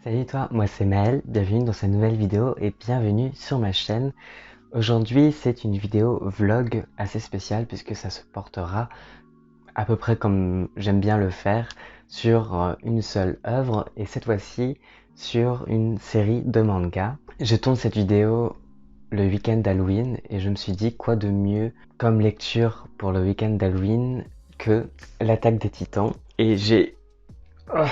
Salut toi, moi c'est Maël, bienvenue dans cette nouvelle vidéo et bienvenue sur ma chaîne. Aujourd'hui c'est une vidéo vlog assez spéciale puisque ça se portera à peu près comme j'aime bien le faire sur une seule œuvre et cette fois-ci sur une série de mangas. Je tourne cette vidéo le week-end d'Halloween et je me suis dit quoi de mieux comme lecture pour le week-end d'Halloween que l'Attaque des Titans et j'ai... Oh,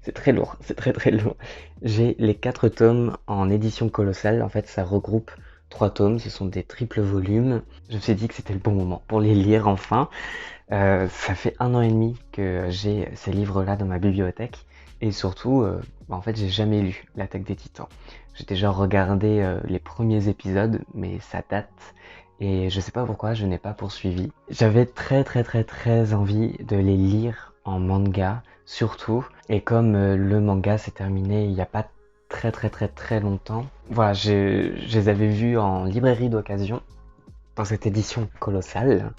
c'est très lourd, c'est très lourd. J'ai les 4 tomes en édition colossale. En fait, ça regroupe 3 tomes. Ce sont des triples volumes. Je me suis dit que c'était le bon moment pour les lire enfin. Ça fait 1 an et demi que j'ai ces livres-là dans ma bibliothèque. Et surtout, en fait, j'ai jamais lu L'Attaque des Titans. J'ai déjà regardé les premiers épisodes, mais ça date. Et je sais pas pourquoi, je n'ai pas poursuivi. J'avais très envie de les lire en manga, surtout. Et comme le manga s'est terminé il n'y a pas très longtemps, voilà, je les avais vus en librairie d'occasion dans cette édition colossale,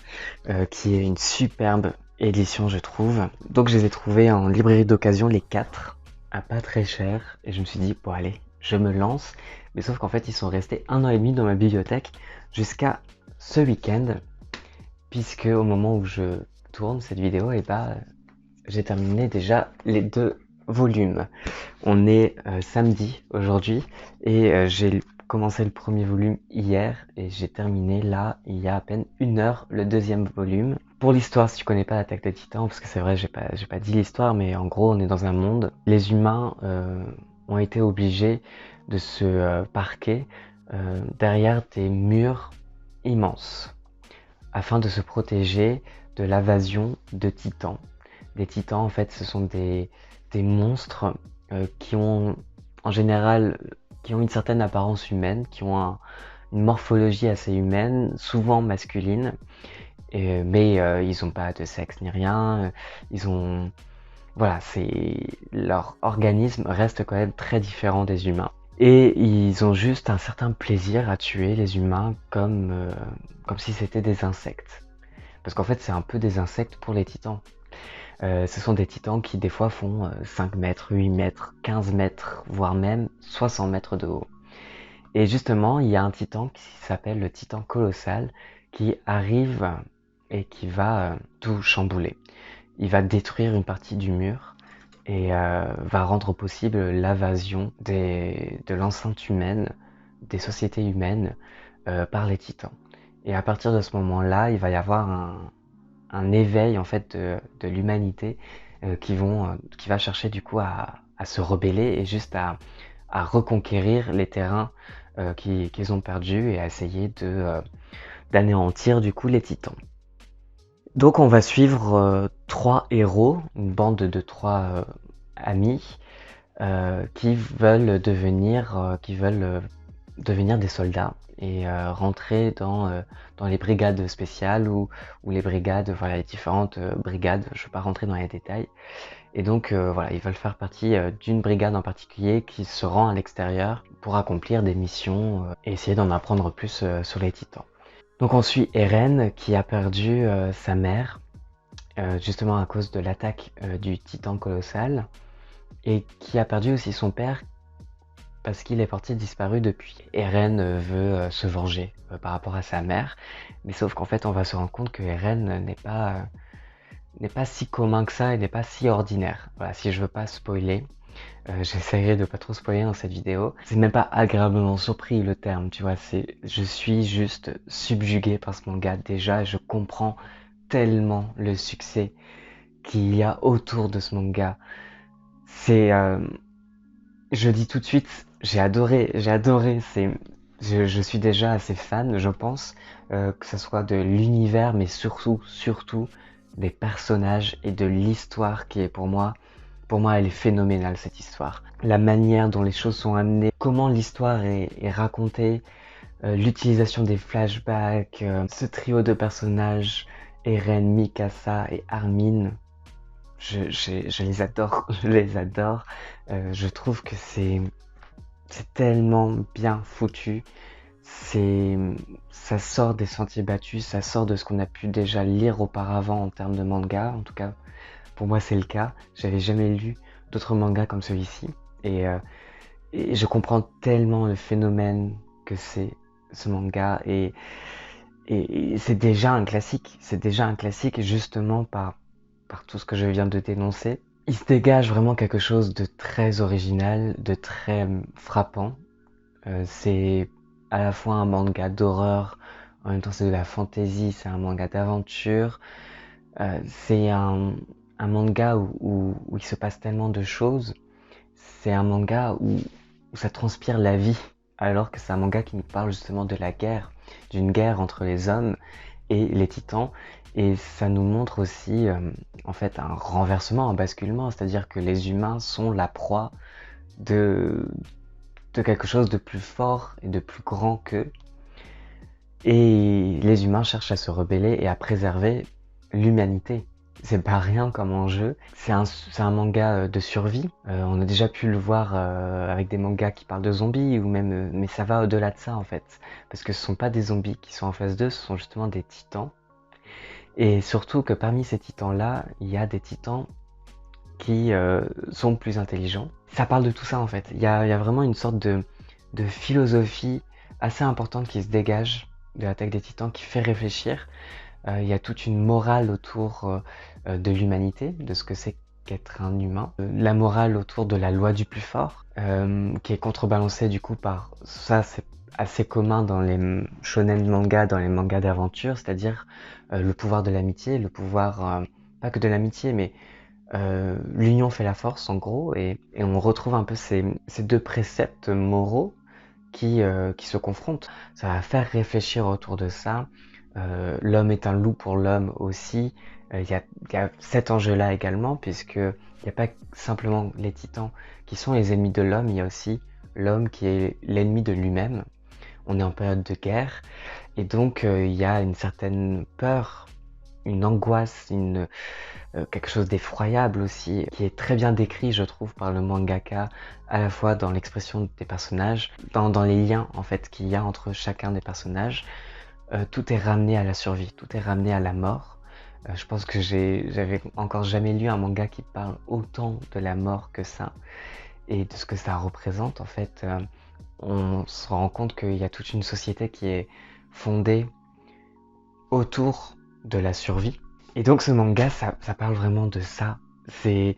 qui est une superbe édition je trouve. Donc je les ai trouvés en librairie d'occasion les 4 à pas très cher et je me suis dit bon allez, je me lance. Mais sauf qu'en fait ils sont restés 1 an et demi dans ma bibliothèque jusqu'à ce week-end, puisque au moment où je tourne cette vidéo, et bah j'ai terminé déjà les 2 volumes. On est samedi aujourd'hui et j'ai commencé le premier volume hier et j'ai terminé là il y a à peine 1 heure le deuxième volume. Pour l'histoire, si tu connais pas l'Attaque des Titans, parce que c'est vrai j'ai pas dit l'histoire, mais en gros on est dans un monde. Les humains ont été obligés de se parquer derrière des murs immenses afin de se protéger de l'invasion de titans. Des titans, en fait, ce sont des monstres qui ont, en général, qui ont une certaine apparence humaine, qui ont une morphologie assez humaine, souvent masculine, mais ils n'ont pas de sexe ni rien. Ils ont, voilà, leur organisme reste quand même très différent des humains. Et ils ont juste un certain plaisir à tuer les humains comme si c'était des insectes. Parce qu'en fait, c'est un peu des insectes pour les titans. Ce sont des titans qui des fois font 5 mètres, 8 mètres, 15 mètres, voire même 60 mètres de haut. Et justement, il y a un titan qui s'appelle le titan colossal qui arrive et qui va tout chambouler. Il va détruire une partie du mur et va rendre possible l'invasion de l'enceinte humaine, des sociétés humaines par les titans. Et à partir de ce moment-là, il va y avoir un éveil en fait de l'humanité qui va chercher du coup à se rebeller et juste à reconquérir les terrains qu'ils ont perdus et à essayer d'anéantir du coup les titans. Donc on va suivre 3 héros, une bande de 3 amis qui veulent devenir des soldats et rentrer dans les brigades spéciales ou les brigades, voilà, les différentes brigades. Je ne vais pas rentrer dans les détails. Et donc voilà, ils veulent faire partie d'une brigade en particulier qui se rend à l'extérieur pour accomplir des missions et essayer d'en apprendre plus sur les titans. Donc on suit Eren qui a perdu sa mère justement à cause de l'attaque du titan colossal et qui a perdu aussi son père parce qu'il est porté disparu depuis. Eren veut se venger par rapport à sa mère, mais sauf qu'en fait on va se rendre compte que Eren n'est pas si commun que ça et n'est pas si ordinaire. Voilà, si je veux pas spoiler, j'essaierai de pas trop spoiler dans cette vidéo. C'est même pas agréablement surpris le terme, tu vois, je suis juste subjugué par ce manga déjà, je comprends tellement le succès qu'il y a autour de ce manga. C'est je dis tout de suite, j'ai adoré, je suis déjà assez fan, je pense, que ce soit de l'univers, mais surtout des personnages et de l'histoire qui est pour moi, elle est phénoménale cette histoire. La manière dont les choses sont amenées, comment l'histoire est racontée, l'utilisation des flashbacks, ce trio de personnages, Eren, Mikasa et Armin, je les adore, je les adore. Je trouve que c'est tellement bien foutu. C'est, ça sort des sentiers battus, ça sort de ce qu'on a pu déjà lire auparavant en termes de manga. En tout cas, pour moi, c'est le cas. J'avais jamais lu d'autres mangas comme celui-ci. Et je comprends tellement le phénomène que c'est ce manga et c'est déjà un classique. C'est déjà un classique justement par tout ce que je viens de dénoncer. Il se dégage vraiment quelque chose de très original, de très frappant. C'est à la fois un manga d'horreur, en même temps c'est de la fantasy, c'est un manga d'aventure. C'est un manga où il se passe tellement de choses. C'est un manga où ça transpire la vie, alors que c'est un manga qui nous parle justement de la guerre, d'une guerre entre les hommes et les titans. Et ça nous montre aussi en fait un renversement, un basculement, c'est-à-dire que les humains sont la proie de, de quelque chose de plus fort et de plus grand qu'eux. Et les humains cherchent à se rebeller et à préserver l'humanité. C'est pas rien comme enjeu. C'est un manga de survie. On a déjà pu le voir avec des mangas qui parlent de zombies ou même, mais ça va au-delà de ça en fait, parce que ce sont pas des zombies qui sont en face d'eux, ce sont justement des titans. Et surtout que parmi ces titans-là, il y a des titans qui sont plus intelligents. Ça parle de tout ça en fait. Il y a vraiment une sorte de philosophie assez importante qui se dégage de l'Attaque des Titans, qui fait réfléchir. Il y a toute une morale autour de l'humanité, de ce que c'est qu'être un humain. La morale autour de la loi du plus fort, qui est contrebalancée du coup par... Ça, c'est assez commun dans les shonen manga, dans les mangas d'aventure, c'est-à-dire le pouvoir de l'amitié, le pouvoir, pas que de l'amitié, mais l'union fait la force en gros, et on retrouve un peu ces deux préceptes moraux qui se confrontent. Ça va faire réfléchir autour de ça. L'homme est un loup pour l'homme aussi. Il y a cet enjeu-là également, puisque il n'y a pas simplement les titans qui sont les ennemis de l'homme, il y a aussi l'homme qui est l'ennemi de lui-même. On est en période de guerre, et donc il y a une certaine peur, une angoisse, quelque chose d'effroyable aussi, qui est très bien décrit, je trouve, par le mangaka, à la fois dans l'expression des personnages, dans les liens en fait qu'il y a entre chacun des personnages. Tout est ramené à la survie, tout est ramené à la mort. Je pense que j'avais encore jamais lu un manga qui parle autant de la mort que ça, et de ce que ça représente en fait. On se rend compte qu'il y a toute une société qui est fondée autour de la survie. Et donc ce manga, ça parle vraiment de ça. Mais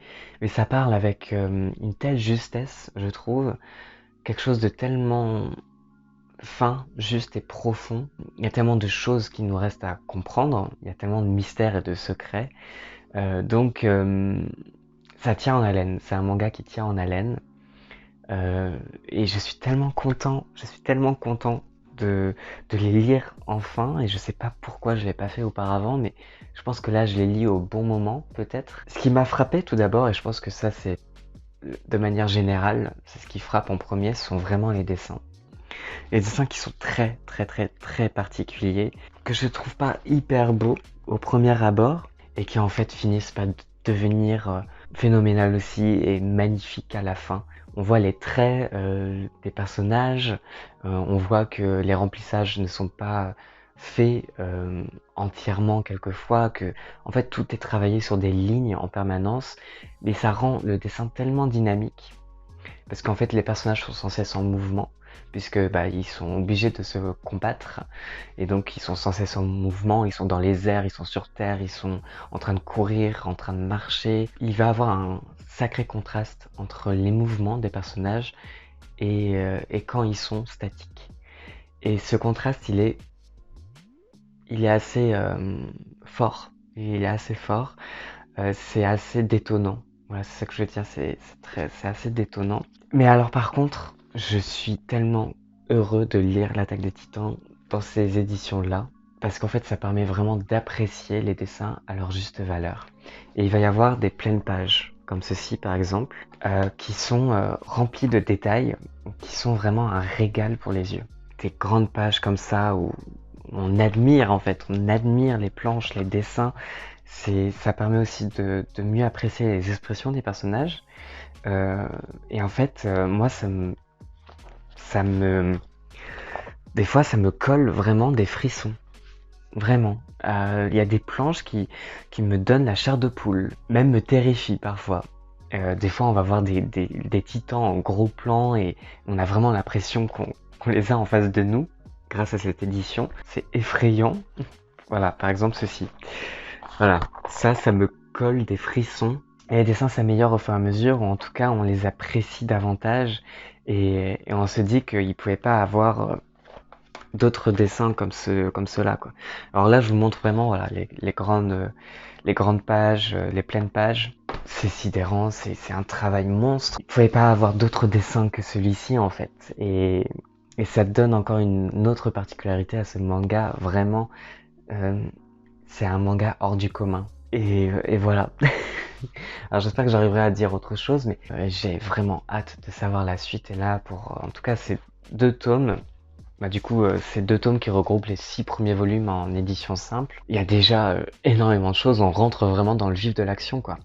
ça parle avec une telle justesse, je trouve, quelque chose de tellement fin, juste et profond. Il y a tellement de choses qui nous restent à comprendre, il y a tellement de mystères et de secrets. Donc ça tient en haleine, c'est un manga qui tient en haleine. Et je suis tellement content de les lire enfin, et je sais pas pourquoi je l'ai pas fait auparavant, mais je pense que là je les lis au bon moment peut-être. Ce qui m'a frappé tout d'abord, et je pense que ça c'est de manière générale, c'est ce qui frappe en premier, ce sont vraiment les dessins. Les dessins qui sont très particuliers, que je trouve pas hyper beaux au premier abord, et qui en fait finissent par devenir phénoménal aussi et magnifique à la fin. On voit les traits des personnages, on voit que les remplissages ne sont pas faits entièrement quelquefois, que en fait tout est travaillé sur des lignes en permanence, mais ça rend le dessin tellement dynamique, parce qu'en fait les personnages sont sans cesse en mouvement, puisque ils sont obligés de se combattre, et donc ils sont sans cesse en mouvement, ils sont dans les airs, ils sont sur terre, ils sont en train de courir, en train de marcher. Il va y avoir un sacré contraste entre les mouvements des personnages et quand ils sont statiques. Et ce contraste, il est assez fort, il est assez fort, c'est assez détonnant. Voilà, c'est ça que je veux dire, c'est assez détonnant. Mais alors par contre, je suis tellement heureux de lire l'Attaque des Titans dans ces éditions-là, parce qu'en fait ça permet vraiment d'apprécier les dessins à leur juste valeur. Et il va y avoir des pleines pages, comme ceci par exemple, qui sont remplies de détails, qui sont vraiment un régal pour les yeux. Des grandes pages comme ça où on admire en fait, on admire les planches, les dessins. Ça permet aussi de mieux apprécier les expressions des personnages. Et en fait, moi, des fois, ça me colle vraiment des frissons. Vraiment. Il y a des planches qui me donnent la chair de poule, même me terrifient parfois. Des fois, on va voir des titans en gros plan et on a vraiment l'impression qu'on les a en face de nous grâce à cette édition. C'est effrayant. Voilà, par exemple ceci. Voilà, ça me colle des frissons. Et les dessins s'améliorent au fur et à mesure, ou en tout cas, on les apprécie davantage et on se dit qu'il ne pouvait pas avoir d'autres dessins comme ceux-là, quoi. Alors là, je vous montre vraiment voilà, les grandes pages, les pleines pages. C'est sidérant, c'est un travail monstre. Il ne pouvait pas avoir d'autres dessins que celui-ci, en fait. Et ça donne encore une autre particularité à ce manga. Vraiment, c'est un manga hors du commun. Et voilà. Alors j'espère que j'arriverai à dire autre chose, mais j'ai vraiment hâte de savoir la suite. Et là, en tout cas, ces 2 tomes. Bah du coup, c'est 2 tomes qui regroupent les 6 premiers volumes en édition simple. Il y a déjà énormément de choses, on rentre vraiment dans le vif de l'action, quoi.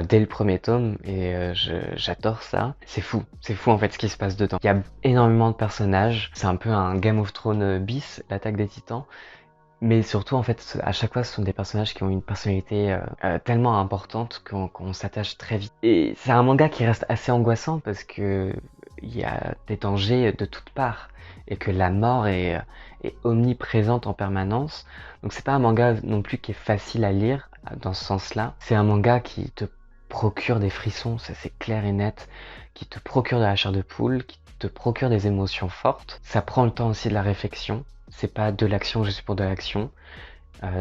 Dès le premier tome, et j'adore ça. C'est fou en fait ce qui se passe dedans. Il y a énormément de personnages, c'est un peu un Game of Thrones bis, l'attaque des titans. Mais surtout, en fait, à chaque fois, ce sont des personnages qui ont une personnalité tellement importante qu'on s'attache très vite. Et c'est un manga qui reste assez angoissant parce que il y a des dangers de toutes parts et que la mort est omniprésente en permanence. Donc c'est pas un manga non plus qui est facile à lire dans ce sens-là. C'est un manga qui te procure des frissons, ça c'est clair et net, qui te procure de la chair de poule, qui te procure des émotions fortes. Ça prend le temps aussi de la réflexion. C'est pas de l'action, je suis pour de l'action.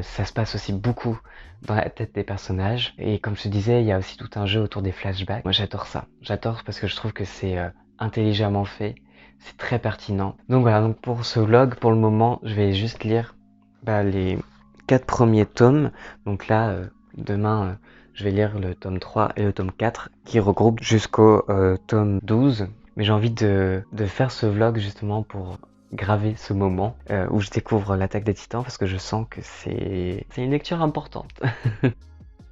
Ça se passe aussi beaucoup dans la tête des personnages. Et comme je te disais, il y a aussi tout un jeu autour des flashbacks. Moi j'adore ça. J'adore parce que je trouve que c'est intelligemment fait. C'est très pertinent. Donc voilà, donc pour ce vlog, pour le moment, je vais juste lire les 4 premiers tomes. Donc là, demain, je vais lire le tome 3 et le tome 4 qui regroupent jusqu'au tome 12. Mais j'ai envie de faire ce vlog justement pour graver ce moment où je découvre l'attaque des titans parce que je sens que c'est une lecture importante.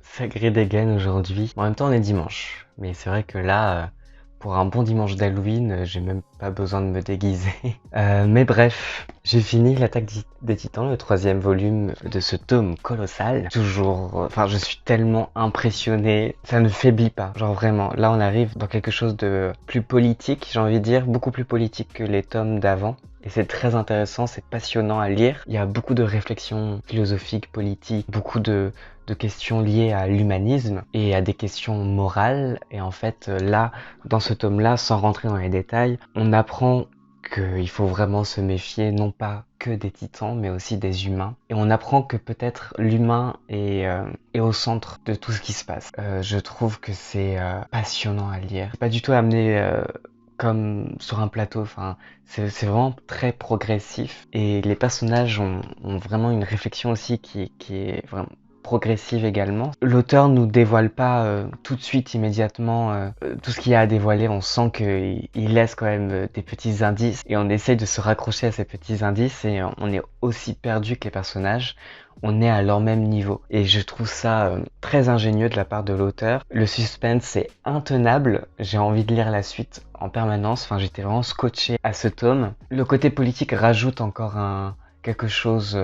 Sacré dégaine aujourd'hui. En même temps, on est dimanche. Mais c'est vrai que là, pour un bon dimanche d'Halloween, j'ai même pas besoin de me déguiser. Mais bref, j'ai fini l'attaque des titans, le 3e volume de ce tome colossal. Toujours, enfin, je suis tellement impressionné. Ça ne faiblit pas, genre vraiment. Là, on arrive dans quelque chose de plus politique, j'ai envie de dire, beaucoup plus politique que les tomes d'avant. Et c'est très intéressant, c'est passionnant à lire. Il y a beaucoup de réflexions philosophiques, politiques, beaucoup de questions liées à l'humanisme et à des questions morales. Et en fait, là, dans ce tome-là, sans rentrer dans les détails, on apprend qu'il faut vraiment se méfier non pas que des titans, mais aussi des humains. Et on apprend que peut-être l'humain est au centre de tout ce qui se passe. Je trouve que c'est passionnant à lire. C'est pas du tout amené comme sur un plateau, enfin, c'est vraiment très progressif. Et les personnages ont vraiment une réflexion aussi qui est vraiment progressive également. L'auteur nous dévoile pas tout de suite, immédiatement, tout ce qu'il y a à dévoiler. On sent qu'il laisse quand même des petits indices et on essaye de se raccrocher à ces petits indices et on est aussi perdu que les personnages. On est à leur même niveau. Et je trouve ça très ingénieux de la part de l'auteur. Le suspense est intenable. J'ai envie de lire la suite en permanence. Enfin, j'étais vraiment scotché à ce tome. Le côté politique rajoute encore quelque chose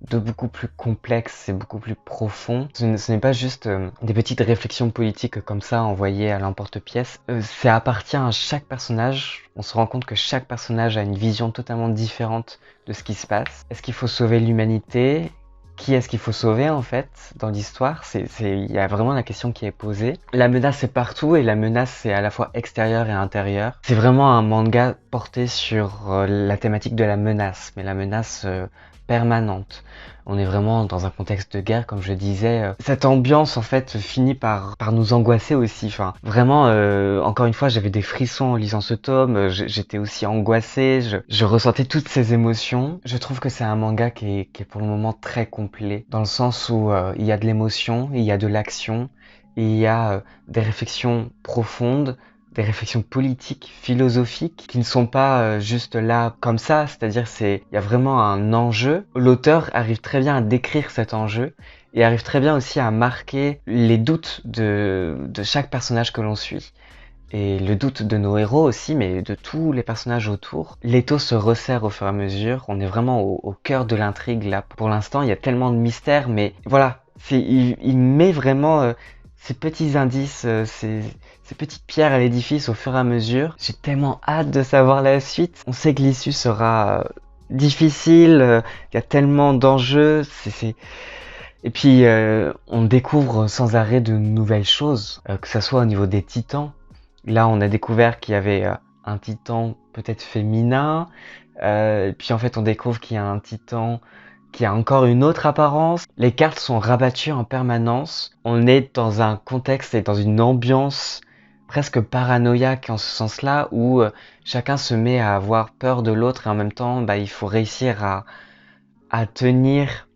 de beaucoup plus complexe et beaucoup plus profond. Ce n'est pas juste des petites réflexions politiques comme ça envoyées à l'emporte-pièce. Ça appartient à chaque personnage. On se rend compte que chaque personnage a une vision totalement différente de ce qui se passe. Est-ce qu'il faut sauver l'humanité ? Qui est-ce qu'il faut sauver en fait dans l'histoire? Il y a vraiment la question qui est posée. La menace est partout et la menace est à la fois extérieure et intérieure. C'est vraiment un manga porté sur la thématique de la menace, mais la menace permanente. On est vraiment dans un contexte de guerre, comme je disais. Cette ambiance, en fait, finit par nous angoisser aussi. Enfin, vraiment, encore une fois, j'avais des frissons en lisant ce tome. J'étais aussi angoissé. Je ressentais toutes ces émotions. Je trouve que c'est un manga qui est pour le moment très complet, dans le sens où il y a de l'émotion, il y a de l'action, il y a des réflexions profondes, des réflexions politiques, philosophiques, qui ne sont pas juste là comme ça, c'est-à-dire il y a vraiment un enjeu. L'auteur arrive très bien à décrire cet enjeu et arrive très bien aussi à marquer les doutes de chaque personnage que l'on suit. Et le doute de nos héros aussi, mais de tous les personnages autour. L'étau se resserre au fur et à mesure, on est vraiment au cœur de l'intrigue là. Pour l'instant, il y a tellement de mystères, mais voilà, il met vraiment ces petits indices, ces petites pierres à l'édifice au fur et à mesure. J'ai tellement hâte de savoir la suite. On sait que l'issue sera difficile, il y a tellement d'enjeux, et puis on découvre sans arrêt de nouvelles choses, que ça soit au niveau des titans. Là on a découvert qu'il y avait un titan peut-être féminin, et puis en fait on découvre qu'il y a un titan qui a encore une autre apparence. Les cartes sont rabattues en permanence. On est dans un contexte et dans une ambiance presque paranoïaque en ce sens-là, où chacun se met à avoir peur de l'autre et en même temps, il faut réussir à tenir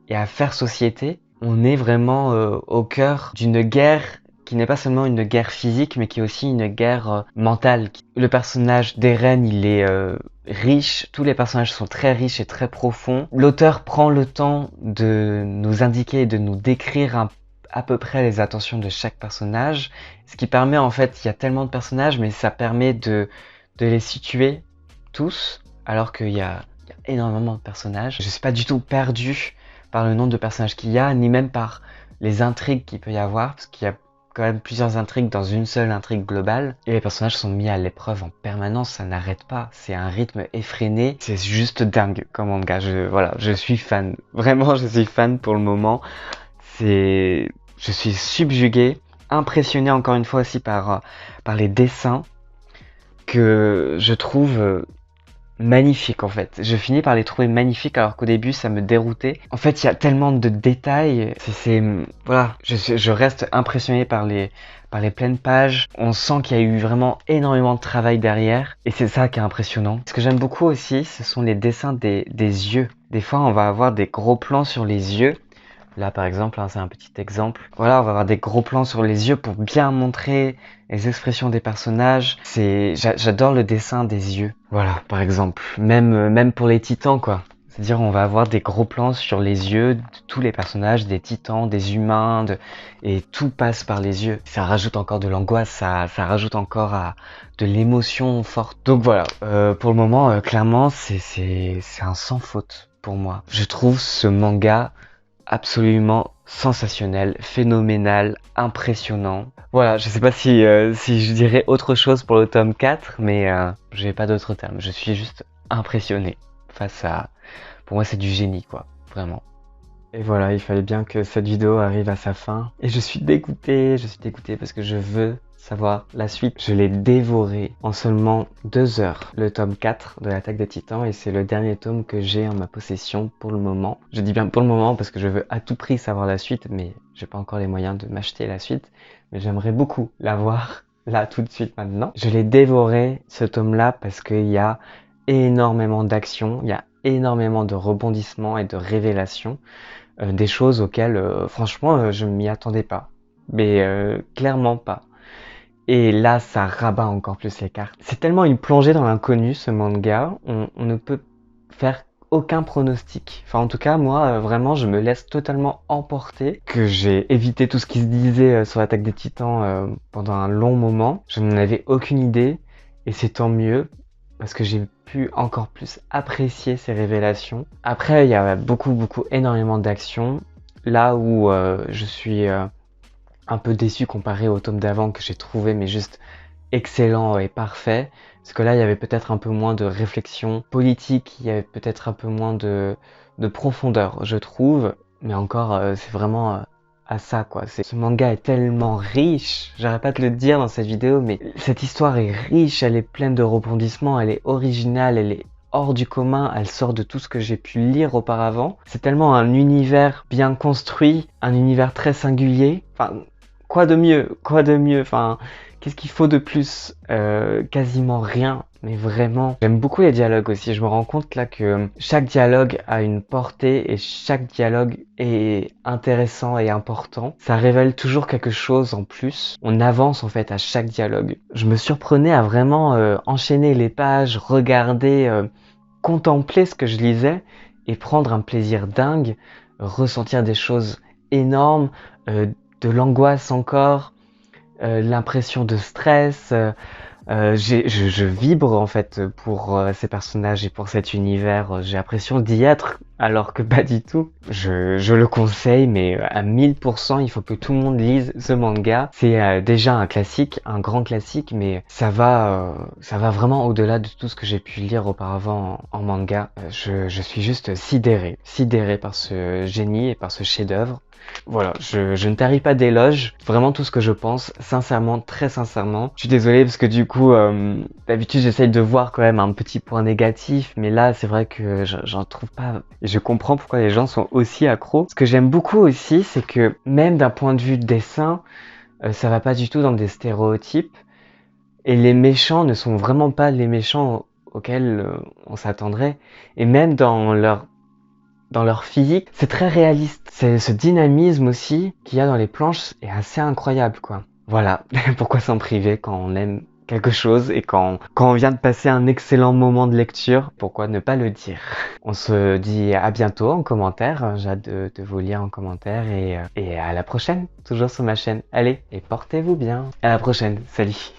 et à faire société. On est vraiment au cœur d'une guerre qui n'est pas seulement une guerre physique, mais qui est aussi une guerre mentale. Le personnage d'Eren, il est riche, tous les personnages sont très riches et très profonds. L'auteur prend le temps de nous indiquer et de nous décrire à peu près les intentions de chaque personnage, ce qui permet en fait, il y a tellement de personnages, mais ça permet de les situer tous, alors qu'il y a énormément de personnages. Je suis pas du tout perdu par le nombre de personnages qu'il y a, ni même par les intrigues qu'il peut y avoir, parce qu'il y a quand même plusieurs intrigues dans une seule intrigue globale. Et les personnages sont mis à l'épreuve en permanence, ça n'arrête pas. C'est un rythme effréné. C'est juste dingue comme manga. Je suis fan. Vraiment, je suis fan pour le moment. Je suis subjugué, impressionné encore une fois aussi par les dessins que je trouve magnifiques en fait. Je finis par les trouver magnifiques alors qu'au début ça me déroutait. En fait, il y a tellement de détails. Voilà, je reste impressionné par les pleines pages. On sent qu'il y a eu vraiment énormément de travail derrière et c'est ça qui est impressionnant. Ce que j'aime beaucoup aussi, ce sont les dessins des yeux. Des fois, on va avoir des gros plans sur les yeux. Là, par exemple, c'est un petit exemple. Voilà, on va avoir des gros plans sur les yeux pour bien montrer les expressions des personnages. J'adore le dessin des yeux. Voilà, par exemple. Même pour les titans, quoi. C'est-à-dire, on va avoir des gros plans sur les yeux de tous les personnages, des titans, des humains, et tout passe par les yeux. Ça rajoute encore de l'angoisse, ça rajoute encore de l'émotion forte. Donc voilà, pour le moment, clairement, c'est un sans faute pour moi. Je trouve ce manga absolument sensationnel, phénoménal, impressionnant. Voilà, je sais pas si je dirais autre chose pour le tome 4, mais j'ai pas d'autres termes. Je suis juste impressionné face à... Pour moi, c'est du génie, quoi, vraiment. Et voilà, il fallait bien que cette vidéo arrive à sa fin. Et je suis dégoûté parce que je veux savoir la suite. Je l'ai dévoré en seulement 2 heures, le tome 4 de l'Attaque des Titans, et c'est le dernier tome que j'ai en ma possession pour le moment. Je dis bien pour le moment parce que je veux à tout prix savoir la suite, mais j'ai pas encore les moyens de m'acheter la suite. Mais j'aimerais beaucoup l'avoir là tout de suite maintenant. Je l'ai dévoré, ce tome-là, parce qu'il y a énormément d'action, il y a énormément de rebondissements et de révélations. Des choses auxquelles, franchement, je m'y attendais pas. Mais clairement pas. Et là, ça rabat encore plus les cartes. C'est tellement une plongée dans l'inconnu, ce manga. On ne peut faire aucun pronostic. Enfin, en tout cas, moi, vraiment, je me laisse totalement emporter. Que j'ai évité tout ce qui se disait sur l'Attaque des Titans pendant un long moment. Je n'en avais aucune idée. Et c'est tant mieux. Parce que j'ai pu encore plus apprécier ces révélations. Après, il y a énormément d'actions. Là où je suis un peu déçu comparé au tome d'avant que j'ai trouvé mais juste excellent et parfait. Parce que là, il y avait peut-être un peu moins de réflexion politique, il y avait peut-être un peu moins de profondeur, je trouve. Mais encore, c'est vraiment à ça, quoi. Ce manga est tellement riche, j'arrête pas de le dire dans cette vidéo, mais cette histoire est riche, elle est pleine de rebondissements, elle est originale, elle est hors du commun, elle sort de tout ce que j'ai pu lire auparavant. C'est tellement un univers bien construit, un univers très singulier. Enfin, quoi de mieux? Enfin, qu'est-ce qu'il faut de plus? Quasiment rien, mais vraiment. J'aime beaucoup les dialogues aussi. Je me rends compte là que chaque dialogue a une portée et chaque dialogue est intéressant et important. Ça révèle toujours quelque chose en plus. On avance en fait à chaque dialogue. Je me surprenais à vraiment enchaîner les pages, regarder, contempler ce que je lisais et prendre un plaisir dingue, ressentir des choses énormes, de l'angoisse encore, l'impression de stress, Je vibre en fait pour ces personnages et pour cet univers. J'ai l'impression d'y être alors que pas du tout. Je le conseille, mais à 1000%, il faut que tout le monde lise ce manga. C'est déjà un classique, un grand classique, mais ça va vraiment au-delà de tout ce que j'ai pu lire auparavant en manga. Je suis juste sidéré par ce génie et par ce chef-d'œuvre. Voilà, je ne tarie pas d'éloges, vraiment tout ce que je pense, sincèrement, très sincèrement. Je suis désolé parce que du coup, d'habitude j'essaye de voir quand même un petit point négatif, mais là c'est vrai que j'en trouve pas. Et je comprends pourquoi les gens sont aussi accros. Ce que j'aime beaucoup aussi, c'est que même d'un point de vue dessin, ça va pas du tout dans des stéréotypes. Et les méchants ne sont vraiment pas les méchants auxquels on s'attendrait. Et même dans leur physique, c'est très réaliste. C'est ce dynamisme aussi qu'il y a dans les planches est assez incroyable, quoi. Voilà, pourquoi s'en priver quand on aime quelque chose et quand on vient de passer un excellent moment de lecture, pourquoi ne pas le dire? On se dit à bientôt en commentaire, j'ai hâte de vous lire en commentaire et à la prochaine, toujours sur ma chaîne. Allez, et portez-vous bien. À la prochaine, salut!